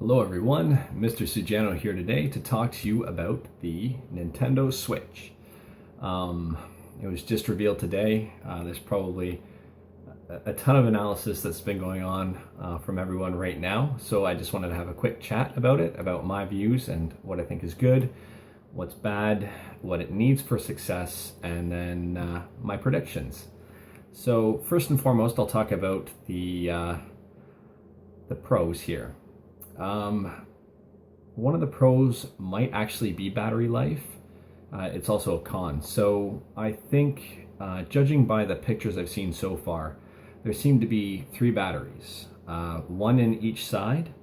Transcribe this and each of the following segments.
Hello everyone, Mr. Sujano here today to talk to you about the Nintendo Switch. It was just revealed today. There's probably a ton of analysis that's been going on from everyone right now, so I just wanted to have a quick chat about it, about my views and what I think is good, what's bad, what it needs for success, and then my predictions. So first and foremost, I'll talk about the pros here. One of the pros might actually be battery life. It's also a con. So I think, judging by the pictures I've seen so far, there seem to be 3 batteries, one in each side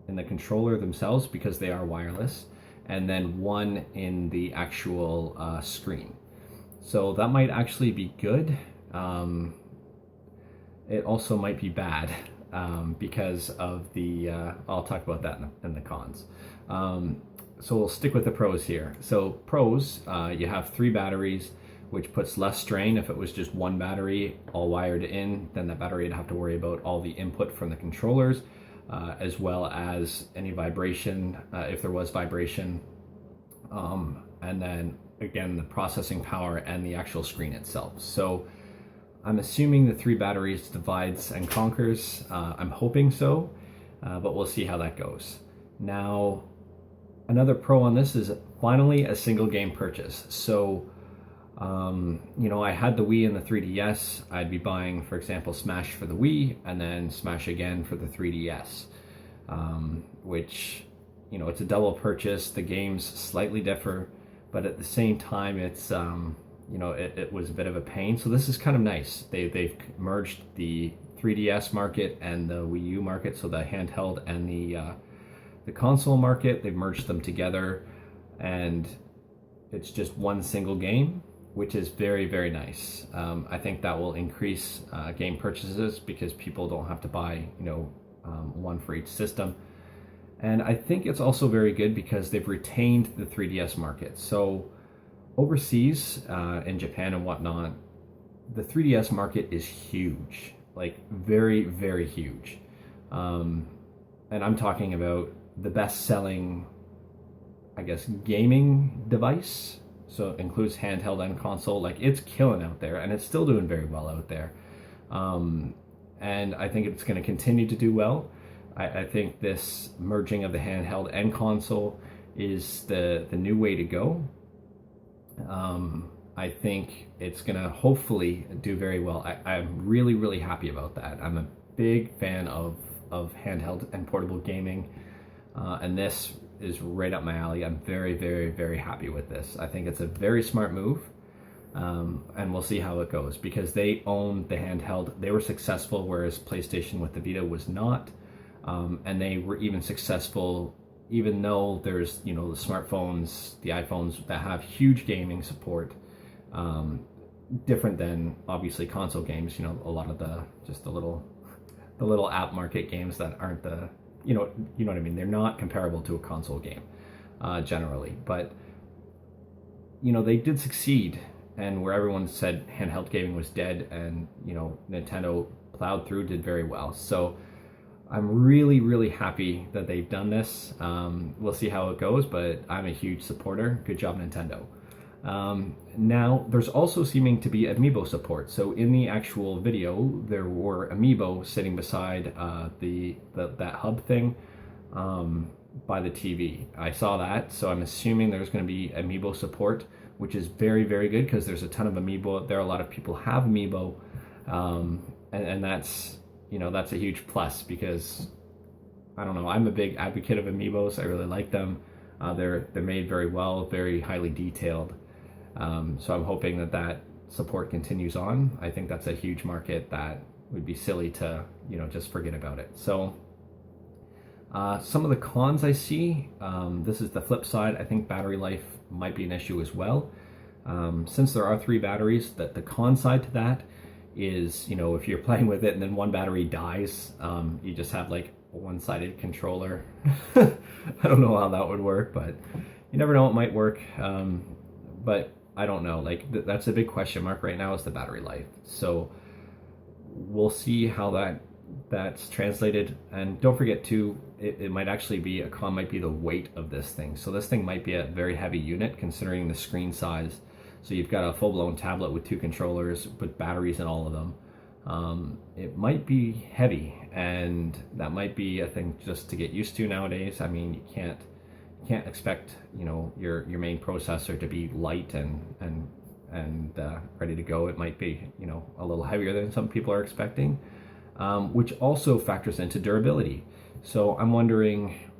in the controller themselves because they are wireless, and then one in the actual screen. So that might actually be good. It also might be bad. Because of the, I'll talk about that in the cons. So we'll stick with the pros here. So pros, you have 3 batteries, which puts less strain. If it was just one battery all wired in, then that battery would have to worry about all the input from the controllers, as well as any vibration, if there was vibration, and then again, the processing power and the actual screen itself. So I'm assuming the 3 batteries divides and conquers. I'm hoping so, but we'll see how that goes. Now, another pro on this is finally a single game purchase. So, I had the Wii and the 3DS. I'd be buying, for example, Smash for the Wii and then Smash again for the 3DS, which, it's a double purchase. The games slightly differ, but at the same time, it's it was a bit of a pain. So this is kind of nice. They've merged the 3DS market and the Wii U market, so the handheld and the console market. They've merged them together, and it's just one single game, which is very, very nice. I think that will increase game purchases because people don't have to buy one for each system. And I think it's also very good because they've retained the 3DS market. So overseas, in Japan and whatnot, the 3DS market is huge, like very, very huge. And I'm talking about the best-selling, I guess, gaming device. So it includes handheld and console. Like, it's killing out there, and it's still doing very well out there. And I think it's going to continue to do well. I think this merging of the handheld and console is the new way to go. I think it's going to hopefully do very well. I'm really, really happy about that. I'm a big fan of handheld and portable gaming, and this is right up my alley. I'm very, very, very happy with this. I think it's a very smart move, and we'll see how it goes because they own the handheld. They were successful, whereas PlayStation with the Vita was not, and they were even successful even though there's, the smartphones, the iPhones that have huge gaming support, different than obviously console games, a lot of the little app market games that aren't you know what I mean? They're not comparable to a console game, generally, but, they did succeed, and where everyone said handheld gaming was dead and, Nintendo plowed through, did very well. So I'm really, really happy that they've done this. We'll see how it goes, but I'm a huge supporter. Good job, Nintendo. Now, there's also seeming to be Amiibo support. So in the actual video, there were Amiibo sitting beside that hub thing by the TV. I saw that, so I'm assuming there's going to be Amiibo support, which is very, very good because there's a ton of Amiibo there. A lot of people have Amiibo, and that's that's a huge plus because, I don't know, I'm a big advocate of Amiibos. I really like them. They're made very well, very highly detailed. So I'm hoping that support continues on. I think that's a huge market that would be silly to, just forget about it. So some of the cons I see, this is the flip side. I think battery life might be an issue as well. Since there are 3 batteries, the con side to that is, if you're playing with it and then one battery dies, you just have like a one-sided controller. I don't know how that would work, but you never know, it might work. But I don't know, like that's a big question mark right now, is the battery life. So we'll see how that's translated. And don't forget too, it might actually be, a con might be the weight of this thing. So this thing might be a very heavy unit considering the screen size. So you've got a full-blown tablet with 2 controllers with batteries in all of them. It might be heavy, and that might be a thing just to get used to nowadays. I mean, you can't expect, you know, your main processor to be light and ready to go. It might be, you know, a little heavier than some people are expecting, which also factors into durability. So I'm wondering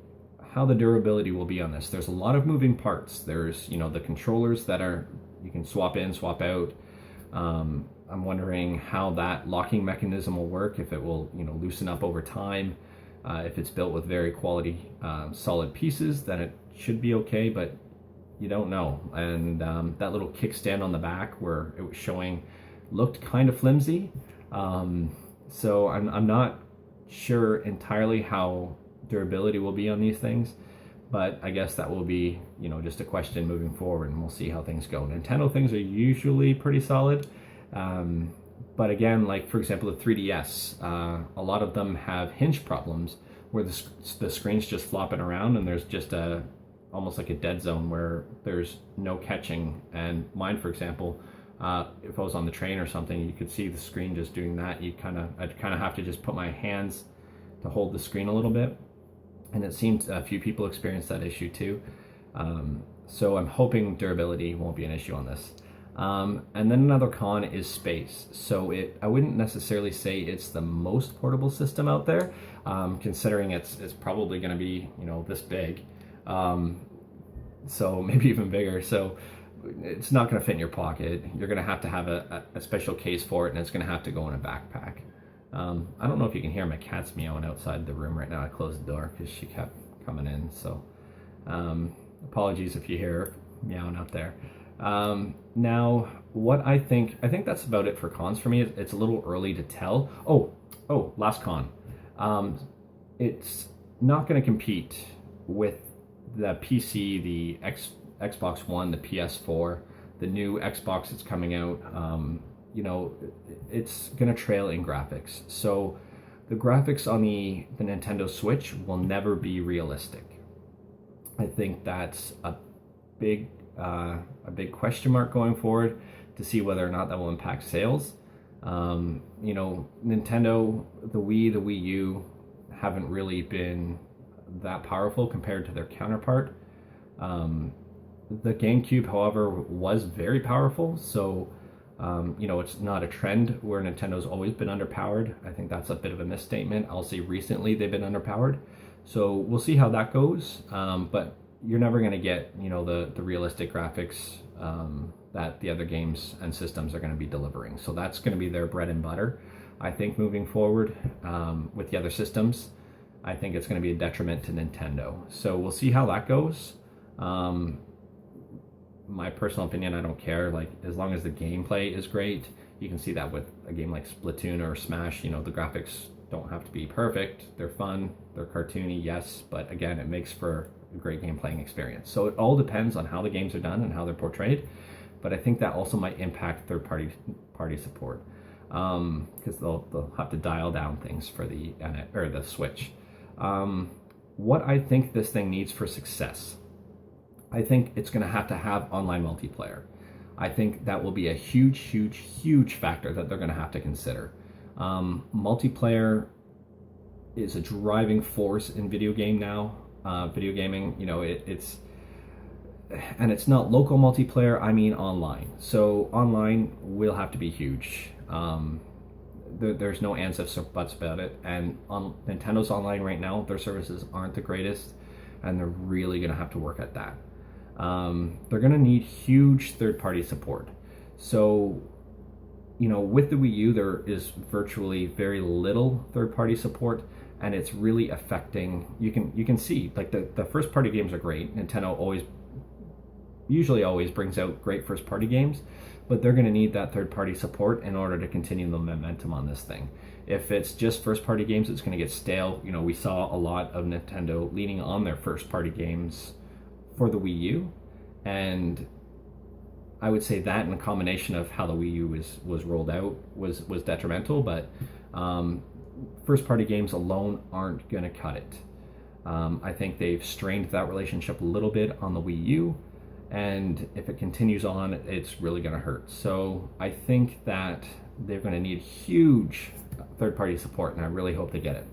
how the durability will be on this. There's a lot of moving parts. There's, you know, the controllers that are, you can swap in, swap out. I'm wondering how that locking mechanism will work, if it will, you know, loosen up over time. If it's built with very quality solid pieces, then it should be okay, but you don't know. And that little kickstand on the back where it was showing looked kind of flimsy. So I'm not sure entirely how durability will be on these things, but I guess that will be, you know, just a question moving forward, and we'll see how things go. Nintendo things are usually pretty solid. But again, like for example, the 3DS, a lot of them have hinge problems where the screen's just flopping around and there's just almost like a dead zone where there's no catching. And mine, for example, if I was on the train or something, you could see the screen just doing that. I'd kind of have to just put my hands to hold the screen a little bit. And it seems a few people experience that issue too. So I'm hoping durability won't be an issue on this. And then another con is space. So I wouldn't necessarily say it's the most portable system out there, considering it's probably going to be, you know, this big, so maybe even bigger. So it's not going to fit in your pocket. You're going to have a special case for it, and it's going to have to go in a backpack. I don't know if you can hear my cat's meowing outside the room right now. I closed the door because she kept coming in. So apologies if you hear her meowing out there. Now, what I think that's about it for cons for me. It's a little early to tell. Oh, last con. It's not going to compete with the PC, the Xbox One, the PS4, the new Xbox that's coming out. You know, it's going to trail in graphics. So the graphics on the Nintendo Switch will never be realistic. I think that's a big question mark going forward to see whether or not that will impact sales. You know, Nintendo, the Wii, the Wii U haven't really been that powerful compared to their counterpart. The GameCube, however, was very powerful. So, you know, it's not a trend where Nintendo's always been underpowered. I think that's a bit of a misstatement. I'll say recently they've been underpowered. So we'll see how that goes. But you're never going to get, you know, the realistic graphics that the other games and systems are going to be delivering. So that's going to be their bread and butter, I think, moving forward. With the other systems, I think it's going to be a detriment to Nintendo. So we'll see how that goes. My personal opinion, I don't care. Like, as long as the gameplay is great, you can see that with a game like Splatoon or Smash. You know, the graphics don't have to be perfect. They're fun, they're cartoony, yes, but again, it makes for a great game playing experience. So it all depends on how the games are done and how they're portrayed. But I think that also might impact third-party support, because they'll have to dial down things for the Switch. What I think this thing needs for success, I think it's going to have online multiplayer. I think that will be a huge factor that they're going to have to consider. Multiplayer is a driving force in video gaming, you know, it's not local multiplayer, I mean online. So online will have to be huge. There's no ands, ifs, or buts about it. And on Nintendo's online right now, their services aren't the greatest, and they're really going to have to work at that. They're going to need huge third-party support. So, you know, with the Wii U, there is virtually very little third-party support, and it's really affecting. You can see, like, the first-party games are great. Nintendo usually always brings out great first-party games, but they're going to need that third-party support in order to continue the momentum on this thing. If it's just first-party games, it's going to get stale. You know, we saw a lot of Nintendo leaning on their first-party games for the Wii U, and I would say that in a combination of how the Wii U was rolled out was detrimental, but first-party games alone aren't going to cut it. I think they've strained that relationship a little bit on the Wii U, and if it continues on, it's really going to hurt. So I think that they're going to need huge third-party support, and I really hope they get it.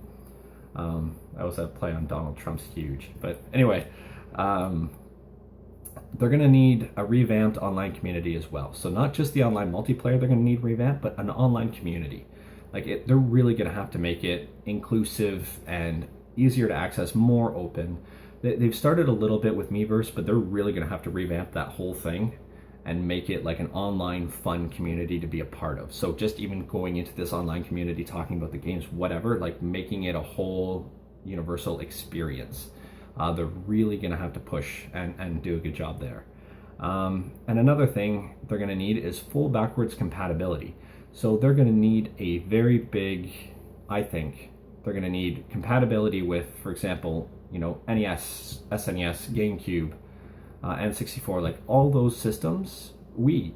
That was a play on Donald Trump's huge. But anyway, they're going to need a revamped online community as well. So not just the online multiplayer they're going to need revamped, but an online community. They're really going to have to make it inclusive and easier to access, more open. They've started a little bit with Miiverse, but they're really going to have to revamp that whole thing and make it like an online fun community to be a part of. So just even going into this online community, talking about the games, whatever, like making it a whole universal experience. They're really going to have to push and do a good job there. And another thing they're going to need is full backwards compatibility. So they're going to need a very big, I think, they're going to need compatibility with, for example, NES, SNES, GameCube, N64, like all those systems, Wii,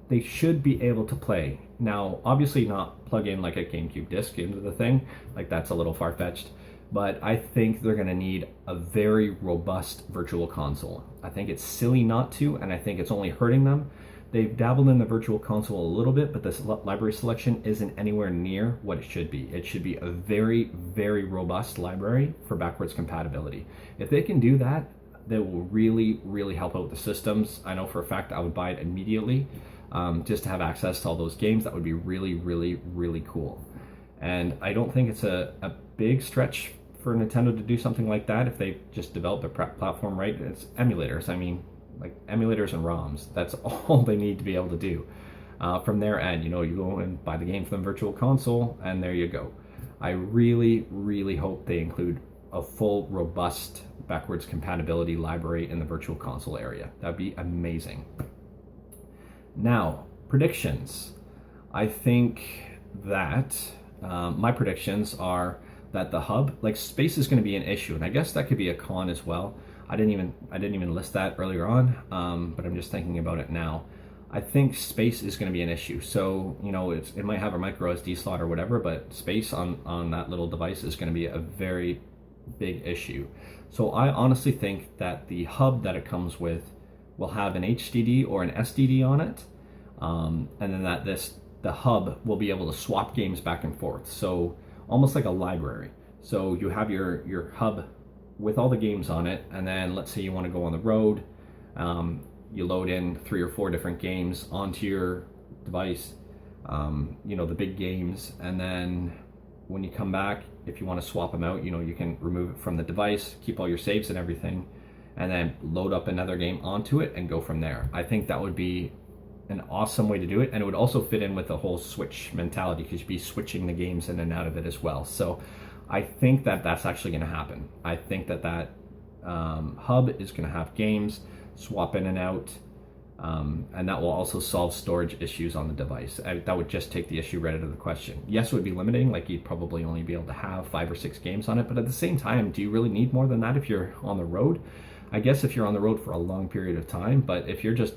they should be able to play. Now, obviously not plug in like a GameCube disc into the thing, like that's a little far-fetched, but I think they're going to need a very robust virtual console. I think it's silly not to, and I think it's only hurting them. They've dabbled in the virtual console a little bit, but this library selection isn't anywhere near what it should be. It should be a very, very robust library for backwards compatibility. If they can do that, they will really, really help out the systems. I know for a fact I would buy it immediately just to have access to all those games. That would be really, really, really cool. And I don't think it's a big stretch for Nintendo to do something like that if they just develop their platform right. It's emulators. I mean, like emulators and ROMs. That's all they need to be able to do. From their end, you go and buy the game from the virtual console, and there you go. I really, really hope they include a full, robust backwards compatibility library in the virtual console area. That'd be amazing. Now, predictions. I think that my predictions are that the hub, like space, is going to be an issue, and I guess that could be a con as well. I didn't even list that earlier on, but I'm just thinking about it now. I think space is going to be an issue. So it might have a micro SD slot or whatever, but space on that little device is going to be a very big issue. So I honestly think that the hub that it comes with will have an HDD or an SDD on it, and then the hub will be able to swap games back and forth. So almost like a library. So you have your hub with all the games on it, and then let's say you want to go on the road, you load in 3 or 4 different games onto your device, the big games, and then when you come back, if you want to swap them out, you can remove it from the device, keep all your saves and everything, and then load up another game onto it and go from there. I think that would be an awesome way to do it, and it would also fit in with the whole Switch mentality because you'd be switching the games in and out of it as well. So I think that that's actually going to happen. I think that hub is going to have games swap in and out, and that will also solve storage issues on the device. That would just take the issue right out of the question. Yes, it would be limiting, like you'd probably only be able to have 5 or 6 games on it, but at the same time, do you really need more than that if you're on the road? I guess if you're on the road for a long period of time, but if you're just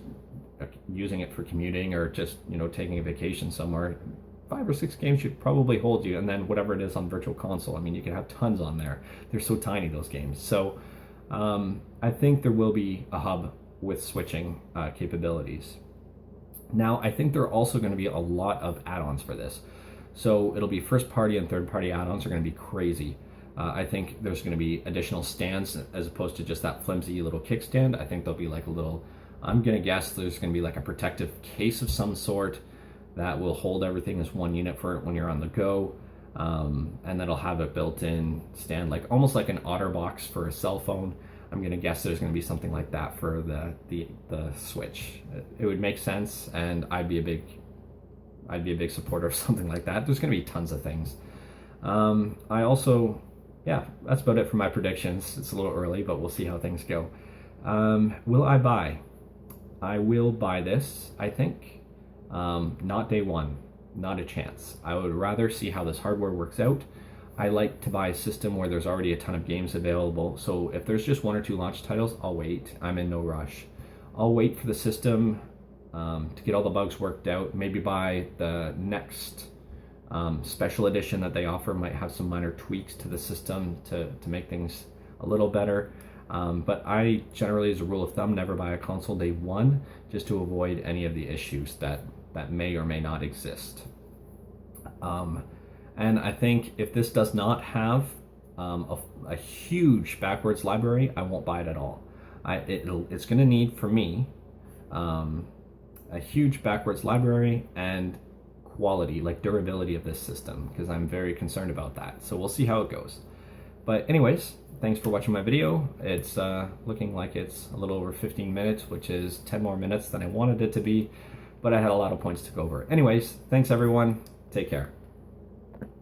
using it for commuting or just taking a vacation somewhere, 5 or 6 games should probably hold you, and then whatever it is on virtual console, I mean, you can have tons on there. They're so tiny, those games. So I think there will be a hub with switching capabilities. Now, I think there are also going to be a lot of add-ons for this. So it'll be first-party and third-party add-ons are going to be crazy. I think there's going to be additional stands as opposed to just that flimsy little kickstand. I think there'll be like a little, I'm going to guess there's going to be like a protective case of some sort that will hold everything as one unit for when you're on the go, and that'll have a built-in stand, like almost like an OtterBox for a cell phone. I'm gonna guess there's gonna be something like that for the Switch. It would make sense, and I'd be a big supporter of something like that. There's gonna be tons of things. That's about it for my predictions. It's a little early, but we'll see how things go. Will I buy? I will buy this, I think. Not day one, not a chance. I would rather see how this hardware works out. I like to buy a system where there's already a ton of games available. So if there's just 1 or 2 launch titles, I'll wait. I'm in no rush. I'll wait for the system to get all the bugs worked out. Maybe buy the next Special edition that they offer might have some minor tweaks to the system to make things a little better. But I generally, as a rule of thumb, never buy a console day one, just to avoid any of the issues that may or may not exist. And I think if this does not have a huge backwards library, I won't buy it at all. It's going to need, for me, a huge backwards library and quality, like durability of this system, because I'm very concerned about that. So we'll see how it goes. But anyways, thanks for watching my video. It's looking like it's a little over 15 minutes, which is 10 more minutes than I wanted it to be, but I had a lot of points to go over. Anyways, thanks everyone. Take care.